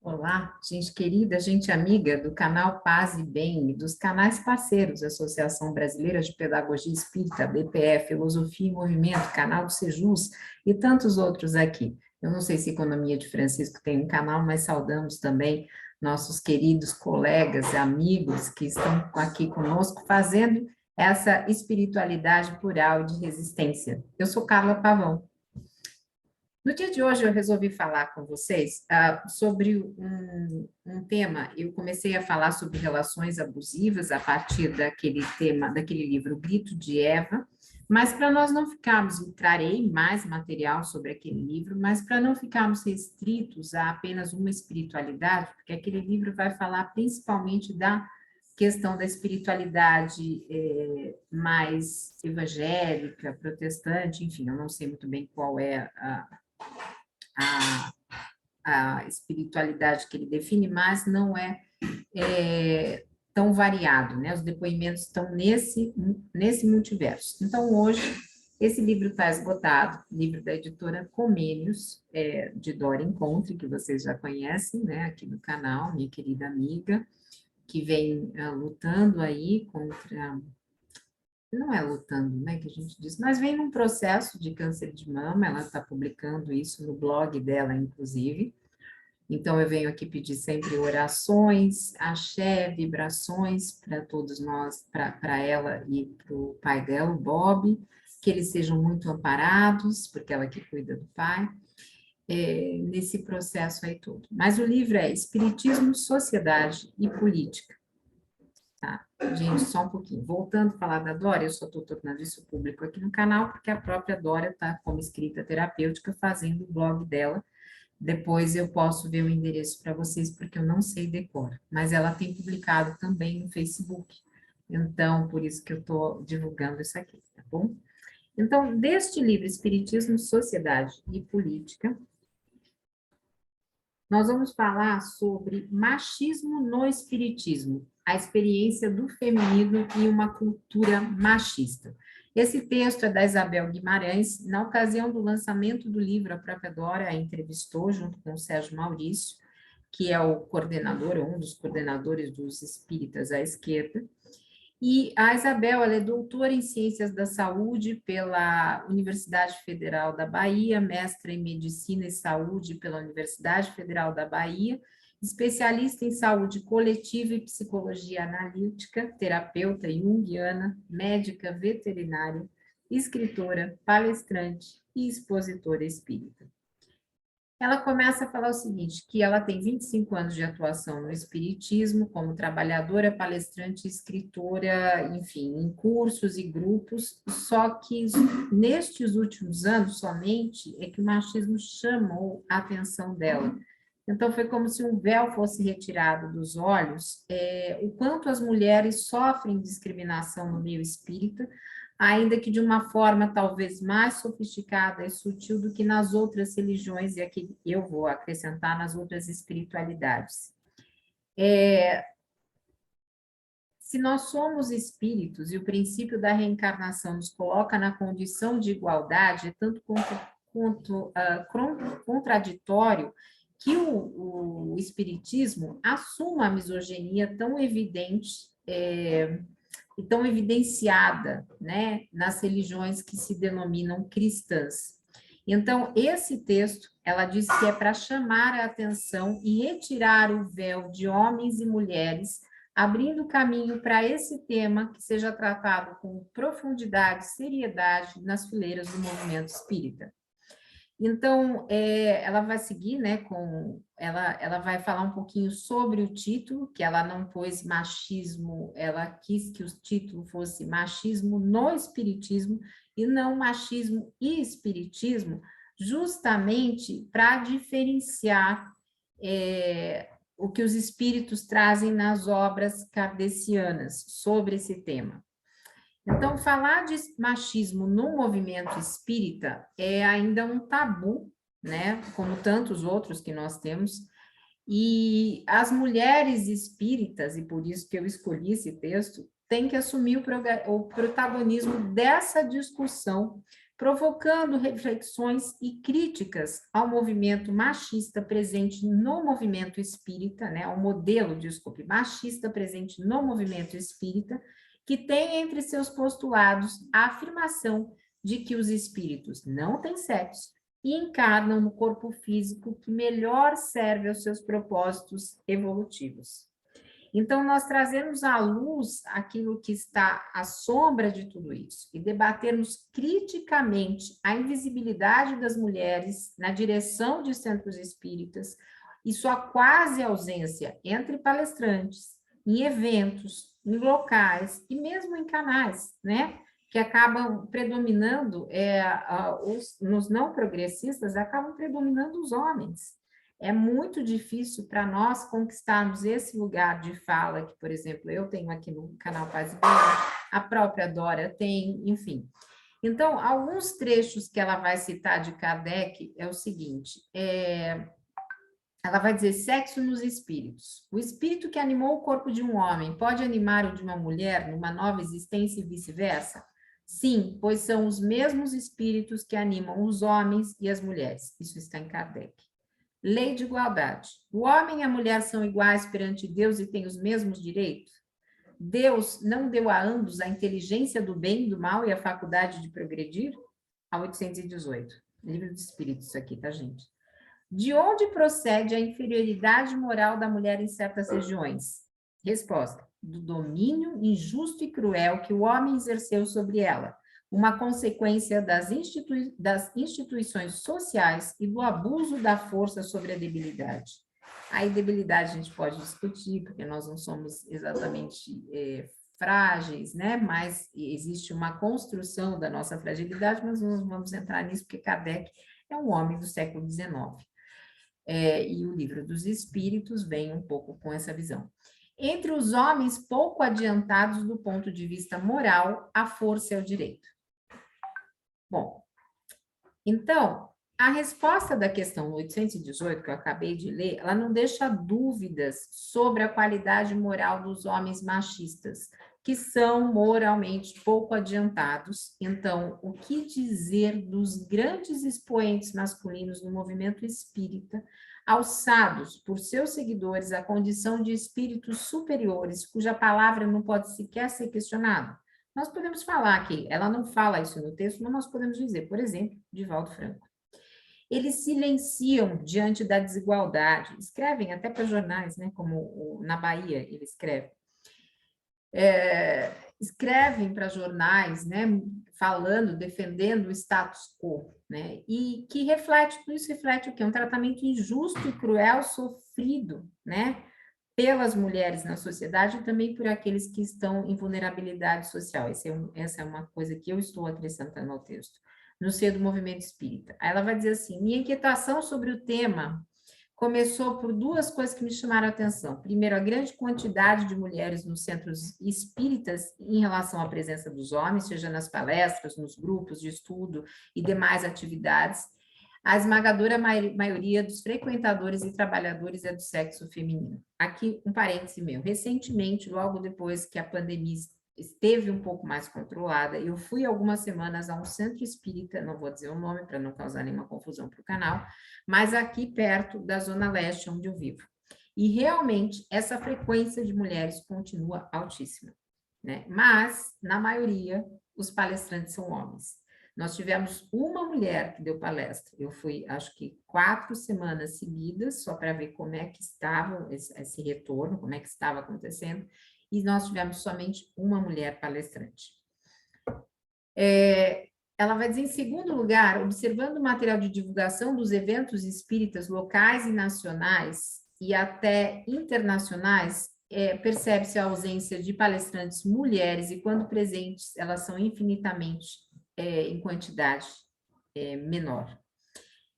Olá, gente querida, gente amiga do canal Paz e Bem, e dos canais parceiros, Associação Brasileira de Pedagogia Espírita, BPF, Filosofia e Movimento, canal do Sejus e tantos outros aqui. Eu não sei se Economia de Francisco tem um canal, mas saudamos também nossos queridos colegas e amigos que estão aqui conosco fazendo essa espiritualidade plural e de resistência. Eu sou Carla Pavão. No dia de hoje, eu resolvi falar com vocês sobre um tema. Eu comecei a falar sobre relações abusivas a partir daquele tema, daquele livro Grito de Eva, mas para nós não ficarmos, trarei mais material sobre aquele livro, mas para não ficarmos restritos a apenas uma espiritualidade, porque aquele livro vai falar principalmente da questão da espiritualidade mais evangélica, protestante, enfim, eu não sei muito bem qual é a, a espiritualidade que ele define, mas não tão variado, né? Os depoimentos estão nesse multiverso. Então, hoje, esse livro está esgotado, livro da editora Comênios, de Dora Encontre, que vocês já conhecem, né, aqui no canal, minha querida amiga, que vem lutando aí contra, não é lutando, né, que a gente diz, mas vem num processo de câncer de mama, ela está publicando isso no blog dela, inclusive. Então, eu venho aqui pedir sempre orações, axé, vibrações para todos nós, para ela e para o pai dela, o Bob, que eles sejam muito amparados, porque ela que cuida do pai, nesse processo aí todo. Mas o livro é Espiritismo, Sociedade e Política. Tá? Gente, só um pouquinho. Voltando a falar da Dora, eu só estou tornando isso público aqui no canal, porque a própria Dora está, como escrita terapêutica, fazendo o blog dela. Depois eu posso ver o endereço para vocês, porque eu não sei decor. Mas ela tem publicado também no Facebook. Então, por isso que eu estou divulgando isso aqui, tá bom? Então, deste livro, Espiritismo, Sociedade e Política, nós vamos falar sobre machismo no espiritismo, a experiência do feminino e uma cultura machista. Esse texto é da Isabel Guimarães. Na ocasião do lançamento do livro, a própria Dora a entrevistou junto com o Sérgio Maurício, que é o coordenador, um dos coordenadores dos espíritas à esquerda. E a Isabel, ela é doutora em Ciências da Saúde pela Universidade Federal da Bahia, mestra em Medicina e Saúde pela Universidade Federal da Bahia, especialista em saúde coletiva e psicologia analítica, terapeuta junguiana, médica veterinária, escritora, palestrante e expositora espírita. Ela começa a falar o seguinte, que ela tem 25 anos de atuação no espiritismo, como trabalhadora, palestrante, escritora, enfim, em cursos e grupos, só que nestes últimos anos somente é que o machismo chamou a atenção dela. Então, foi como se um véu fosse retirado dos olhos, o quanto as mulheres sofrem discriminação no meio espírita, ainda que de uma forma talvez mais sofisticada e sutil do que nas outras religiões, e aqui eu vou acrescentar nas outras espiritualidades. Se nós somos espíritos e o princípio da reencarnação nos coloca na condição de igualdade, é tanto quanto contraditório que o espiritismo assuma a misoginia tão evidente e tão evidenciada, né, nas religiões que se denominam cristãs. Então, esse texto, ela diz que é para chamar a atenção e retirar o véu de homens e mulheres, abrindo caminho para esse tema que seja tratado com profundidade e seriedade nas fileiras do movimento espírita. Então, ela vai seguir, né, ela vai falar um pouquinho sobre o título, que ela não pôs machismo, ela quis que o título fosse machismo no espiritismo, e não machismo e espiritismo, justamente para diferenciar o que os espíritos trazem nas obras kardecianas sobre esse tema. Então, falar de machismo no movimento espírita é ainda um tabu, né? Como tantos outros que nós temos. E as mulheres espíritas, e por isso que eu escolhi esse texto, têm que assumir o protagonismo dessa discussão provocando reflexões e críticas ao movimento machista presente no movimento espírita, né, ao modelo, desculpe, machista presente no movimento espírita, que tem entre seus postulados a afirmação de que os espíritos não têm sexo e encarnam no corpo físico que melhor serve aos seus propósitos evolutivos. Então, nós trazemos à luz aquilo que está à sombra de tudo isso e debatermos criticamente a invisibilidade das mulheres na direção de centros espíritas e sua quase ausência entre palestrantes, em eventos, em locais e mesmo em canais, né? Que acabam predominando, nos não progressistas, acabam predominando os homens. É muito difícil para nós conquistarmos esse lugar de fala que, por exemplo, eu tenho aqui no canal Paz e Bem, a própria Dora tem, enfim. Então, alguns trechos que ela vai citar de Kardec é o seguinte, ela vai dizer sexo nos espíritos. O espírito que animou o corpo de um homem pode animar o de uma mulher numa nova existência e vice-versa? Sim, pois são os mesmos espíritos que animam os homens e as mulheres. Isso está em Kardec. Lei de igualdade. O homem e a mulher são iguais perante Deus e têm os mesmos direitos? Deus não deu a ambos a inteligência do bem e do mal e a faculdade de progredir? A 818. Livro dos Espíritos, isso aqui, tá, gente? De onde procede a inferioridade moral da mulher em certas regiões? Resposta: do domínio injusto e cruel que o homem exerceu sobre ela, uma consequência das instituições sociais e do abuso da força sobre a debilidade. Aí, debilidade a gente pode discutir, porque nós não somos exatamente frágeis, né? Mas existe uma construção da nossa fragilidade, mas não vamos entrar nisso, porque Kardec é um homem do século XIX. E o Livro dos Espíritos vem um pouco com essa visão. Entre os homens pouco adiantados do ponto de vista moral, a força é o direito. Bom, então, a resposta da questão 818, que eu acabei de ler, ela não deixa dúvidas sobre a qualidade moral dos homens machistas, que são moralmente pouco adiantados. Então, o que dizer dos grandes expoentes masculinos no movimento espírita, alçados por seus seguidores à condição de espíritos superiores, cuja palavra não pode sequer ser questionada? Nós podemos falar aqui, ela não fala isso no texto, mas nós podemos dizer, por exemplo, Divaldo Franco. Eles silenciam diante da desigualdade, escrevem até para jornais, né, como na Bahia ele escreve. Escrevem para jornais, né, falando, defendendo o status quo, né, e que reflete, tudo isso reflete o quê? Um tratamento injusto e cruel sofrido, né, pelas mulheres na sociedade e também por aqueles que estão em vulnerabilidade social. Essa é uma coisa que eu estou acrescentando ao texto, no seio do movimento espírita. Aí ela vai dizer assim, minha inquietação sobre o tema começou por duas coisas que me chamaram a atenção. Primeiro, a grande quantidade de mulheres nos centros espíritas em relação à presença dos homens, seja nas palestras, nos grupos de estudo e demais atividades. A esmagadora maioria dos frequentadores e trabalhadores é do sexo feminino. Aqui um parêntese meu. Recentemente, logo depois que a pandemia esteve um pouco mais controlada, eu fui algumas semanas a um centro espírita, não vou dizer o nome para não causar nenhuma confusão para o canal, mas aqui perto da Zona Leste, onde eu vivo. E realmente essa frequência de mulheres continua altíssima, né? Mas, na maioria, os palestrantes são homens. Nós tivemos uma mulher que deu palestra. Eu fui, acho que 4 semanas seguidas, só para ver como é que estava esse retorno, como é que estava acontecendo, e nós tivemos somente uma mulher palestrante. Ela vai dizer, em segundo lugar, observando o material de divulgação dos eventos espíritas locais e nacionais, e até internacionais, percebe-se a ausência de palestrantes mulheres, e quando presentes, elas são infinitamente em quantidade menor.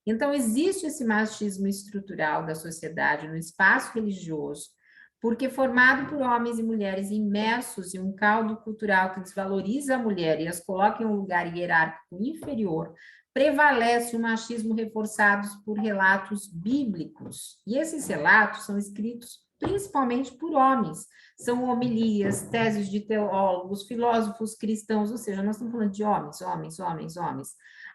Então, existe esse machismo estrutural da sociedade no espaço religioso, porque formado por homens e mulheres imersos em um caldo cultural que desvaloriza a mulher e as coloca em um lugar hierárquico inferior, prevalece o machismo reforçado por relatos bíblicos. E esses relatos são escritos principalmente por homens. São homilias, teses de teólogos, filósofos cristãos, ou seja, nós estamos falando de homens, homens, homens, homens.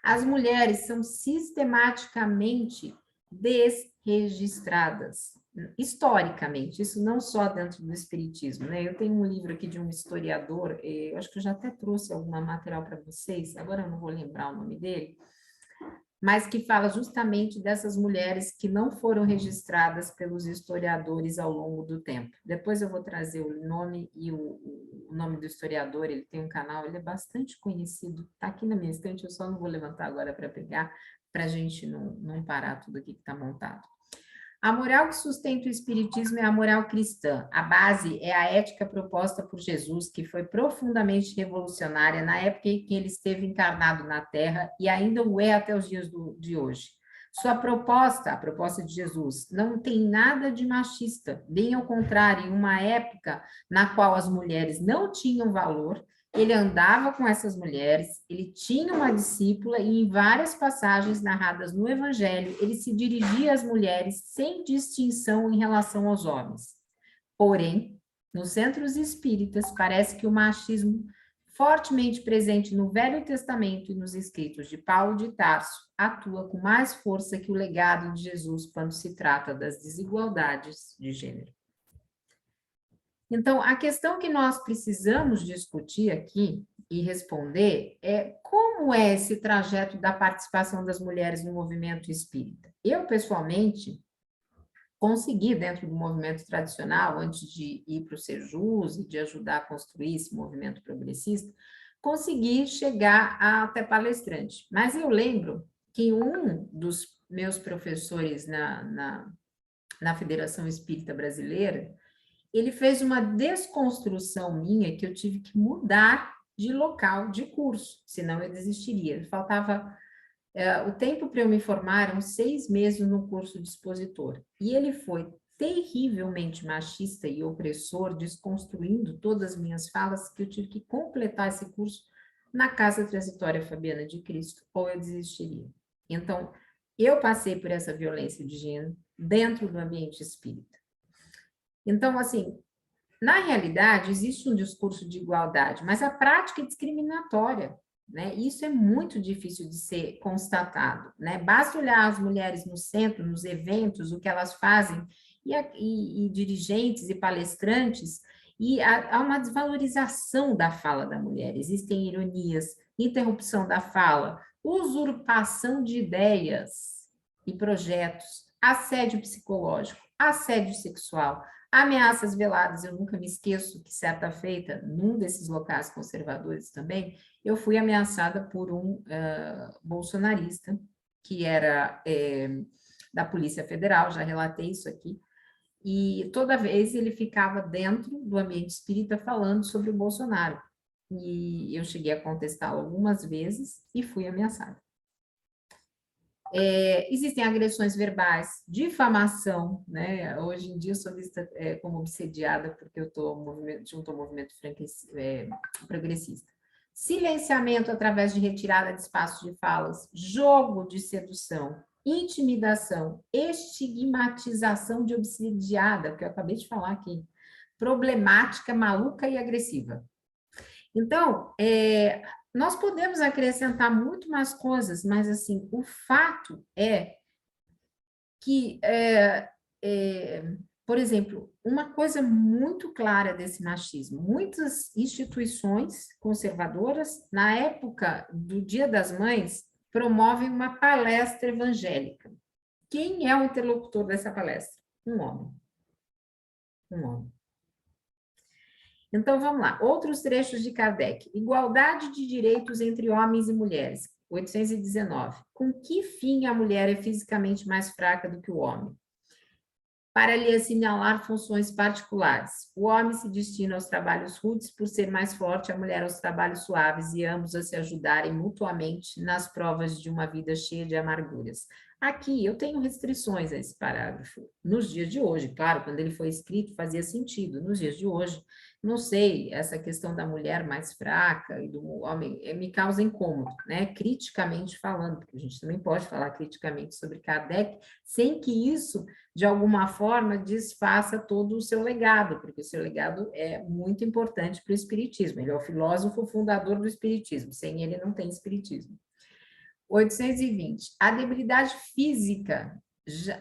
As mulheres são sistematicamente desregistradas, historicamente, isso não só dentro do espiritismo, né? Eu tenho um livro aqui de um historiador, eu acho que eu já até trouxe alguma material para vocês, agora eu não vou lembrar o nome dele, mas que fala justamente dessas mulheres que não foram registradas pelos historiadores ao longo do tempo. Depois eu vou trazer o nome e o nome do historiador, ele tem um canal, ele é bastante conhecido, está aqui na minha estante, eu só não vou levantar agora para pegar, para a gente não parar tudo aqui que está montado. A moral que sustenta o espiritismo é a moral cristã. A base é a ética proposta por Jesus, que foi profundamente revolucionária na época em que ele esteve encarnado na Terra e ainda o é até os dias de hoje. Sua proposta, a proposta de Jesus, não tem nada de machista, bem ao contrário, em uma época na qual as mulheres não tinham valor, ele andava com essas mulheres, ele tinha uma discípula e em várias passagens narradas no Evangelho, ele se dirigia às mulheres sem distinção em relação aos homens. Porém, nos centros espíritas, parece que o machismo, fortemente presente no Velho Testamento e nos escritos de Paulo de Tarso, atua com mais força que o legado de Jesus quando se trata das desigualdades de gênero. Então, a questão que nós precisamos discutir aqui e responder é como é esse trajeto da participação das mulheres no movimento espírita. Eu, pessoalmente, consegui, dentro do movimento tradicional, antes de ir para o Sejus e de ajudar a construir esse movimento progressista, consegui chegar até palestrante. Mas eu lembro que um dos meus professores na Federação Espírita Brasileira, ele fez uma desconstrução minha que eu tive que mudar de local de curso, senão eu desistiria. Faltava o tempo para eu me formar, eram 6 meses no curso de expositor. E ele foi terrivelmente machista e opressor, desconstruindo todas as minhas falas, que eu tive que completar esse curso na Casa Transitória Fabiana de Cristo, ou eu desistiria. Então, eu passei por essa violência de gênero dentro do ambiente espírita. Então, assim, na realidade, existe um discurso de igualdade, mas a prática é discriminatória, né? Isso é muito difícil de ser constatado, né? Basta olhar as mulheres no centro, nos eventos, o que elas fazem, e dirigentes e palestrantes, e há uma desvalorização da fala da mulher. Existem ironias, interrupção da fala, usurpação de ideias e projetos, assédio psicológico, assédio sexual, ameaças veladas. Eu nunca me esqueço que, certa feita, num desses locais conservadores também, eu fui ameaçada por um bolsonarista, que era da Polícia Federal, já relatei isso aqui, e toda vez ele ficava dentro do ambiente espírita falando sobre o Bolsonaro. E eu cheguei a contestá-lo algumas vezes e fui ameaçada. Existem agressões verbais, difamação, né? Hoje em dia eu sou vista como obsediada porque eu estou junto ao movimento progressista. Silenciamento através de retirada de espaços de falas, jogo de sedução, intimidação, estigmatização de obsediada, que eu acabei de falar aqui, problemática, maluca e agressiva. Então, nós podemos acrescentar muito mais coisas, mas, assim, o fato é que, por exemplo, uma coisa muito clara desse machismo, muitas instituições conservadoras, na época do Dia das Mães, promovem uma palestra evangélica. Quem é o interlocutor dessa palestra? Um homem. Um homem. Então, vamos lá. Outros trechos de Kardec. Igualdade de direitos entre homens e mulheres. 819. Com que fim a mulher é fisicamente mais fraca do que o homem? Para lhe assinalar funções particulares. O homem se destina aos trabalhos rudes por ser mais forte, a mulher aos trabalhos suaves, e ambos a se ajudarem mutuamente nas provas de uma vida cheia de amarguras. Aqui eu tenho restrições a esse parágrafo. Nos dias de hoje, claro, quando ele foi escrito fazia sentido. Nos dias de hoje, não sei, essa questão da mulher mais fraca e do homem me causa incômodo, né? Criticamente falando, porque a gente também pode falar criticamente sobre Kardec, sem que isso, de alguma forma, desfaça todo o seu legado, porque o seu legado é muito importante para o Espiritismo. Ele é o filósofo fundador do Espiritismo, sem ele não tem Espiritismo. 820. A debilidade física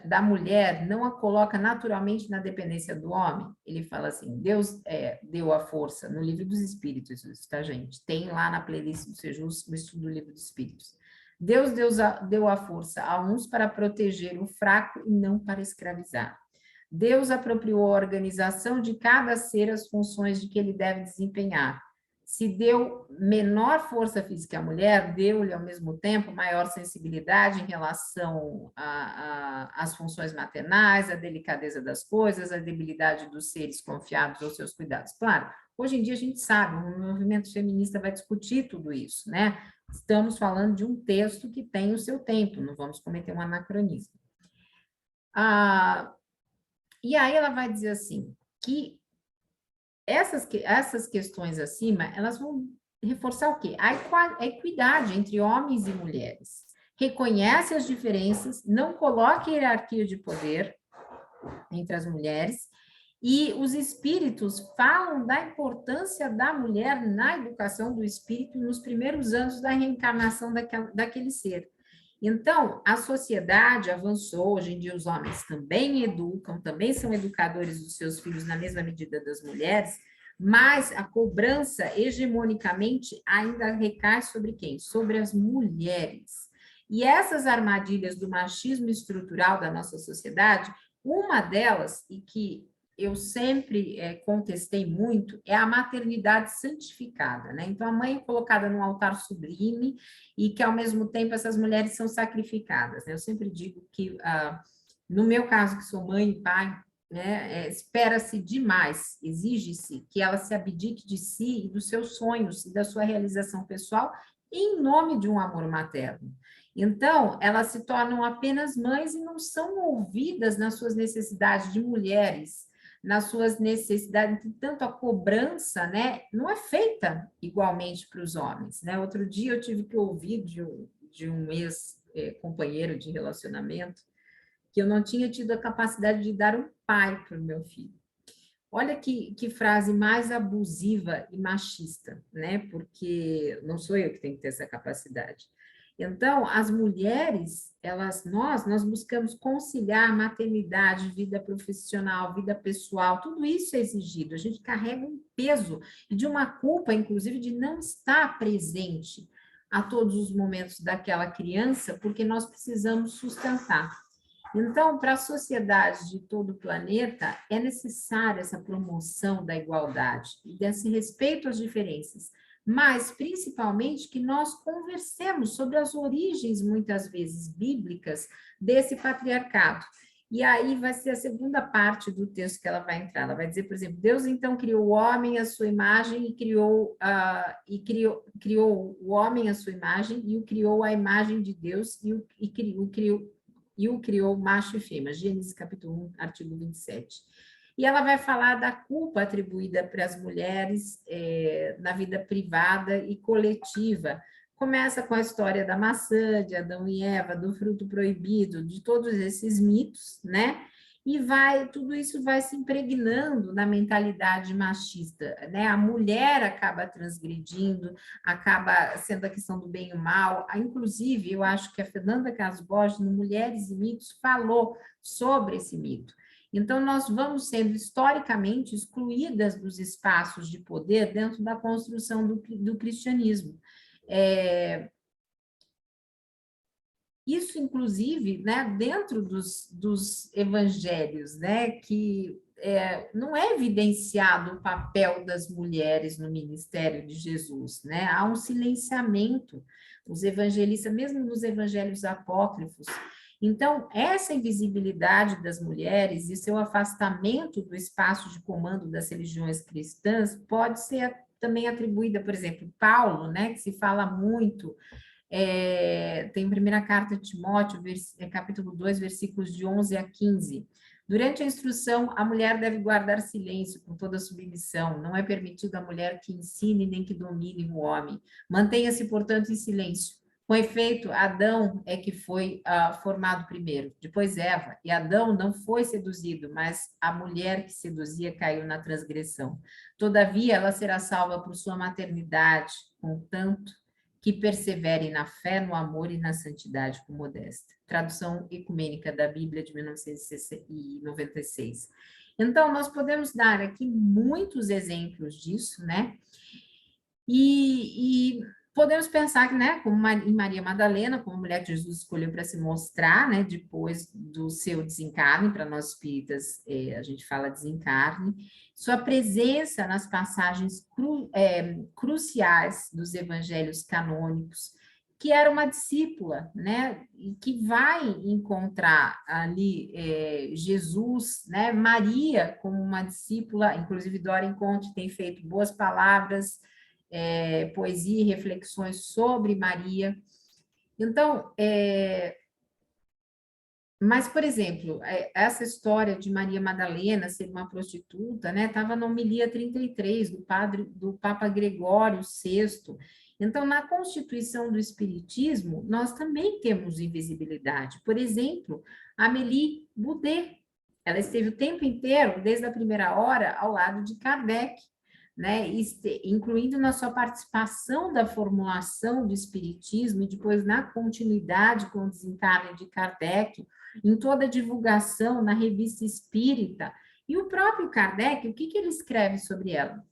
da mulher não a coloca naturalmente na dependência do homem? Ele fala assim, Deus deu a força, no livro dos Espíritos, isso, tá, gente? Tem lá na playlist do Sejus, o estudo do livro dos Espíritos. Deus deu a força a uns para proteger o fraco e não para escravizar. Deus apropriou a organização de cada ser as funções de que ele deve desempenhar. Se deu menor força física à mulher, deu-lhe, ao mesmo tempo, maior sensibilidade em relação às funções maternais, à delicadeza das coisas, à debilidade dos seres confiados aos seus cuidados. Claro, hoje em dia a gente sabe, o movimento feminista vai discutir tudo isso, né? Estamos falando de um texto que tem o seu tempo, não vamos cometer um anacronismo. E aí ela vai dizer assim, que essas questões acima, elas vão reforçar o quê? A equidade entre homens e mulheres. Reconhece as diferenças, não coloca hierarquia de poder entre as mulheres, e os espíritos falam da importância da mulher na educação do espírito nos primeiros anos da reencarnação daquele ser. Então, a sociedade avançou, hoje em dia os homens também educam, também são educadores dos seus filhos na mesma medida das mulheres, mas a cobrança hegemonicamente ainda recai sobre quem? Sobre as mulheres. E essas armadilhas do machismo estrutural da nossa sociedade, uma delas, e que eu sempre contestei muito, é a maternidade santificada, né? Então, a mãe é colocada num altar sublime e que, ao mesmo tempo, essas mulheres são sacrificadas, né? Eu sempre digo que, no meu caso, que sou mãe e pai, né, espera-se demais, exige-se que ela se abdique de si e dos seus sonhos e da sua realização pessoal em nome de um amor materno. Então, elas se tornam apenas mães e não são ouvidas nas suas necessidades de mulheres, nas suas necessidades, tanto a cobrança, né, não é feita igualmente para os homens, né? Outro dia eu tive que ouvir de um ex-companheiro de relacionamento que eu não tinha tido a capacidade de dar um pai para o meu filho. Olha que frase mais abusiva e machista, né? Porque não sou eu que tenho que ter essa capacidade. Então, as mulheres, nós buscamos conciliar maternidade, vida profissional, vida pessoal, tudo isso é exigido. A gente carrega um peso e de uma culpa, inclusive, de não estar presente a todos os momentos daquela criança, porque nós precisamos sustentar. Então, para a sociedade de todo o planeta, é necessária essa promoção da igualdade e desse respeito às diferenças, mas principalmente que nós conversemos sobre as origens, muitas vezes bíblicas, desse patriarcado. E aí vai ser a segunda parte do texto que ela vai entrar. Ela vai dizer, por exemplo, Deus então criou o homem à sua imagem e criou o homem à sua imagem e o criou à imagem de Deus e o criou macho e fêmea, Gênesis capítulo 1, artigo 27. E ela vai falar da culpa atribuída para as mulheres na vida privada e coletiva. Começa com a história da maçã, de Adão e Eva, do fruto proibido, de todos esses mitos, né? E tudo isso vai se impregnando na mentalidade machista, né? A mulher acaba transgredindo, acaba sendo a questão do bem e o mal. Inclusive, eu acho que a Fernanda Caso Borges, no Mulheres e Mitos, falou sobre esse mito. Então, nós vamos sendo historicamente excluídas dos espaços de poder dentro da construção do cristianismo. Isso, inclusive, né, dentro dos evangelhos, né, que não é evidenciado o papel das mulheres no ministério de Jesus, né? Há um silenciamento. Os evangelistas, mesmo nos evangelhos apócrifos. Então, essa invisibilidade das mulheres e seu afastamento do espaço de comando das religiões cristãs pode ser também atribuída, por exemplo, Paulo, né, que se fala muito Tem primeira carta de Timóteo, capítulo 2, versículos de 11 a 15. Durante a instrução, a mulher deve guardar silêncio com toda submissão. Não é permitido à mulher que ensine nem que domine o homem. Mantenha-se, portanto, em silêncio. Com efeito, Adão é que foi formado primeiro, depois Eva. E Adão não foi seduzido, mas a mulher que seduzia caiu na transgressão. Todavia, ela será salva por sua maternidade, contanto que persevere na fé, no amor e na santidade com modéstia. Tradução ecumênica da Bíblia de 1996. Então, nós podemos dar aqui muitos exemplos disso, né? E podemos pensar, né, como em Maria Madalena, como mulher que Jesus escolheu para se mostrar, né, depois do seu desencarne, para nós espíritas, a gente fala desencarne, sua presença nas passagens cruciais dos evangelhos canônicos, que era uma discípula, né, e que vai encontrar ali Jesus, né, Maria como uma discípula, inclusive Dora Conte tem feito boas palavras, poesia e reflexões sobre Maria. Então, mas, por exemplo, essa história de Maria Madalena ser uma prostituta, né, estava na homilia 33 do Papa Gregório VI. Então, na Constituição do Espiritismo, nós também temos invisibilidade. Por exemplo, Amélie Boudet, ela esteve o tempo inteiro, desde a primeira hora, ao lado de Kardec, né, incluindo na sua participação da formulação do Espiritismo e depois na continuidade com o desencarne de Kardec, em toda a divulgação na Revista Espírita. E o próprio Kardec, o que ele escreve sobre ela?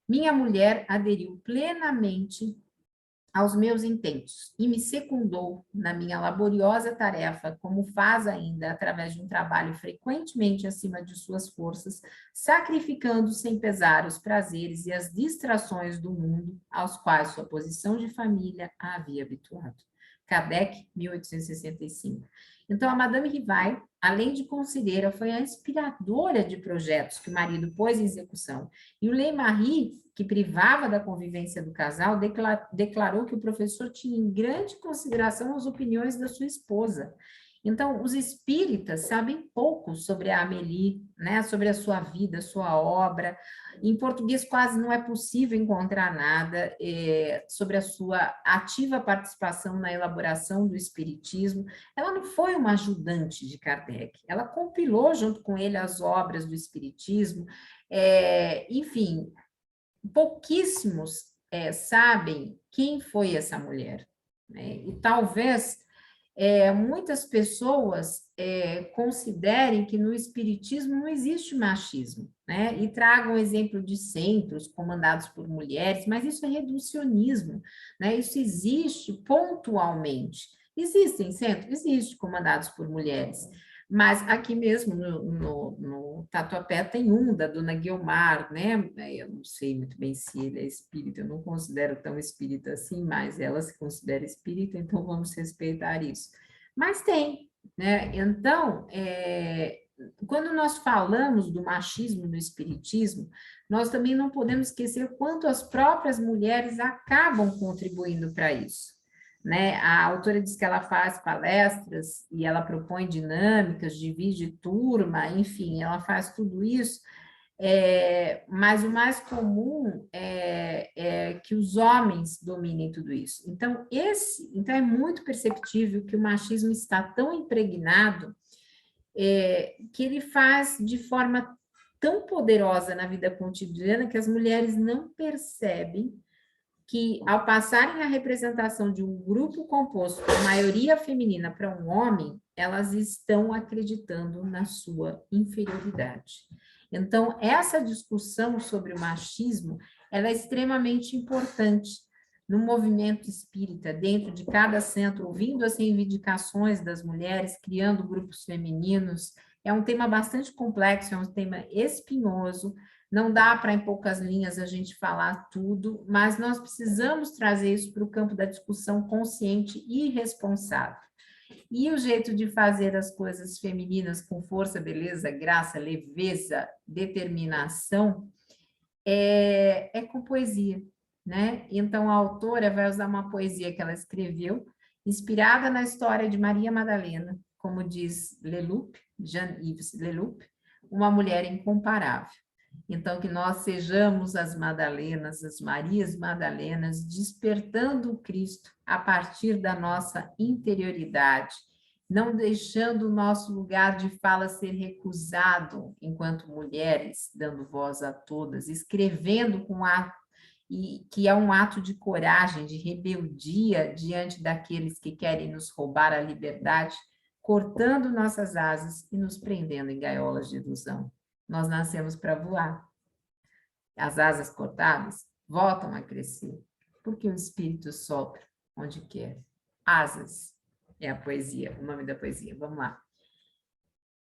Minha mulher aderiu plenamente aos meus intentos e me secundou na minha laboriosa tarefa, como faz ainda através de um trabalho frequentemente acima de suas forças, sacrificando sem pesar os prazeres e as distrações do mundo aos quais sua posição de família a havia habituado. Kardec, 1865. Então, a Madame Rivai, além de conselheira, foi a inspiradora de projetos que o marido pôs em execução. E o Ley-Marie, que privava da convivência do casal, declarou que o professor tinha em grande consideração as opiniões da sua esposa. Então, os espíritas sabem pouco sobre a Amélie, né, sobre a sua vida, sua obra. Em português quase não é possível encontrar nada sobre a sua ativa participação na elaboração do espiritismo. Ela não foi uma ajudante de Kardec, ela compilou junto com ele as obras do espiritismo, enfim, pouquíssimos sabem quem foi essa mulher, né? E talvez muitas pessoas considerem que no espiritismo não existe machismo, né? E tragam exemplo de centros comandados por mulheres, mas isso é reducionismo, né? Isso existe pontualmente. Existem centros? Existem, comandados por mulheres. Mas aqui mesmo no Tatuapé tem um da dona Guiomar, né? Eu não sei muito bem se ele é espírita, eu não considero tão espírita assim, mas ela se considera espírita, então vamos respeitar isso. Mas tem, né? Então, quando nós falamos do machismo no espiritismo, nós também não podemos esquecer quanto as próprias mulheres acabam contribuindo para isso. Né? A autora diz que ela faz palestras e ela propõe dinâmicas, divide turma, enfim, ela faz tudo isso, mas o mais comum é que os homens dominem tudo isso. Então, então é muito perceptível que o machismo está tão impregnado que ele faz de forma tão poderosa na vida cotidiana que as mulheres não percebem que, ao passarem a representação de um grupo composto por maioria feminina para um homem, elas estão acreditando na sua inferioridade. Então, essa discussão sobre o machismo, ela é extremamente importante no movimento espírita, dentro de cada centro, ouvindo as reivindicações das mulheres, criando grupos femininos. É um tema bastante complexo, é um tema espinhoso, não dá para, em poucas linhas, a gente falar tudo, mas nós precisamos trazer isso para o campo da discussão consciente e responsável. E o jeito de fazer as coisas femininas com força, beleza, graça, leveza, determinação, é com poesia. né? Então, a autora vai usar uma poesia que ela escreveu, inspirada na história de Maria Madalena, como diz Leloup, Jean-Yves Leloup, uma mulher incomparável. Então, que nós sejamos as Madalenas, as Marias Madalenas, despertando o Cristo a partir da nossa interioridade, não deixando o nosso lugar de fala ser recusado enquanto mulheres, dando voz a todas, escrevendo com ato, e que é um ato de coragem, de rebeldia diante daqueles que querem nos roubar a liberdade, cortando nossas asas e nos prendendo em gaiolas de ilusão. Nós nascemos para voar. As asas cortadas voltam a crescer, porque o espírito sopra onde quer. Asas é a poesia, o nome da poesia. Vamos lá.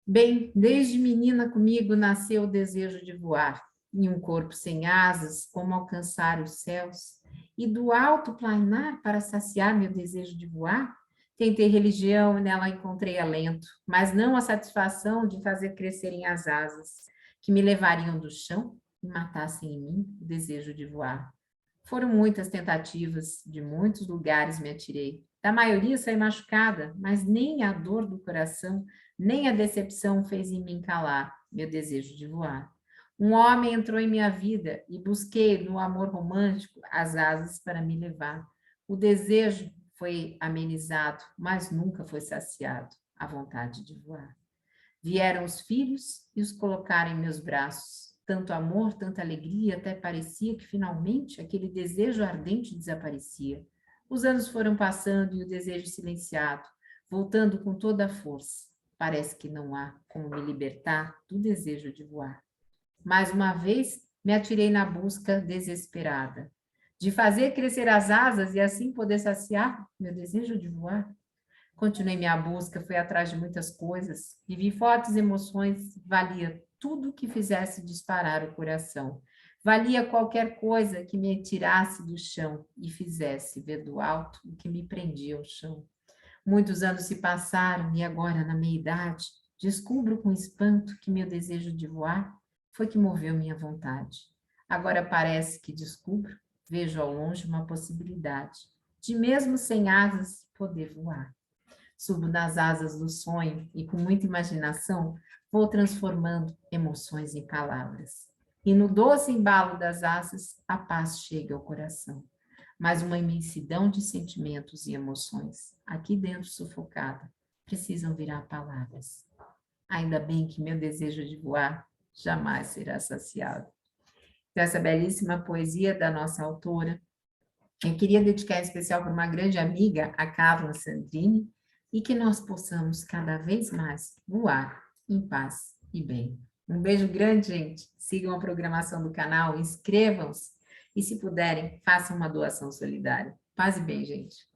Bem, desde menina comigo nasceu o desejo de voar, em um corpo sem asas, como alcançar os céus, e do alto planar para saciar meu desejo de voar. Tentei religião e nela encontrei alento, mas não a satisfação de fazer crescerem as asas, que me levariam do chão e matassem em mim o desejo de voar. Foram muitas tentativas, de muitos lugares me atirei. Da maioria saí machucada, mas nem a dor do coração, nem a decepção fez em mim calar meu desejo de voar. Um homem entrou em minha vida e busquei no amor romântico as asas para me levar. O desejo foi amenizado, mas nunca foi saciado a vontade de voar. Vieram os filhos e os colocaram em meus braços. Tanto amor, tanta alegria, até parecia que finalmente aquele desejo ardente desaparecia. Os anos foram passando e o desejo silenciado, voltando com toda a força. Parece que não há como me libertar do desejo de voar. Mais uma vez, me atirei na busca desesperada, de fazer crescer as asas e assim poder saciar meu desejo de voar. Continuei minha busca, fui atrás de muitas coisas, vivi fortes emoções, valia tudo que fizesse disparar o coração. Valia qualquer coisa que me tirasse do chão e fizesse ver do alto o que me prendia ao chão. Muitos anos se passaram e agora, na meia-idade, descubro com espanto que meu desejo de voar foi que moveu minha vontade. Agora parece que descubro, vejo ao longe uma possibilidade de, mesmo sem asas, poder voar. Subo nas asas do sonho e, com muita imaginação, vou transformando emoções em palavras. E no doce embalo das asas, a paz chega ao coração. Mas uma imensidão de sentimentos e emoções, aqui dentro sufocada, precisam virar palavras. Ainda bem que meu desejo de voar jamais será saciado. Então, essa belíssima poesia da nossa autora, eu queria dedicar em especial para uma grande amiga, a Carla Sandrini, e que nós possamos cada vez mais voar em paz e bem. Um beijo grande, gente. Sigam a programação do canal, inscrevam-se e, se puderem, façam uma doação solidária. Paz e bem, gente.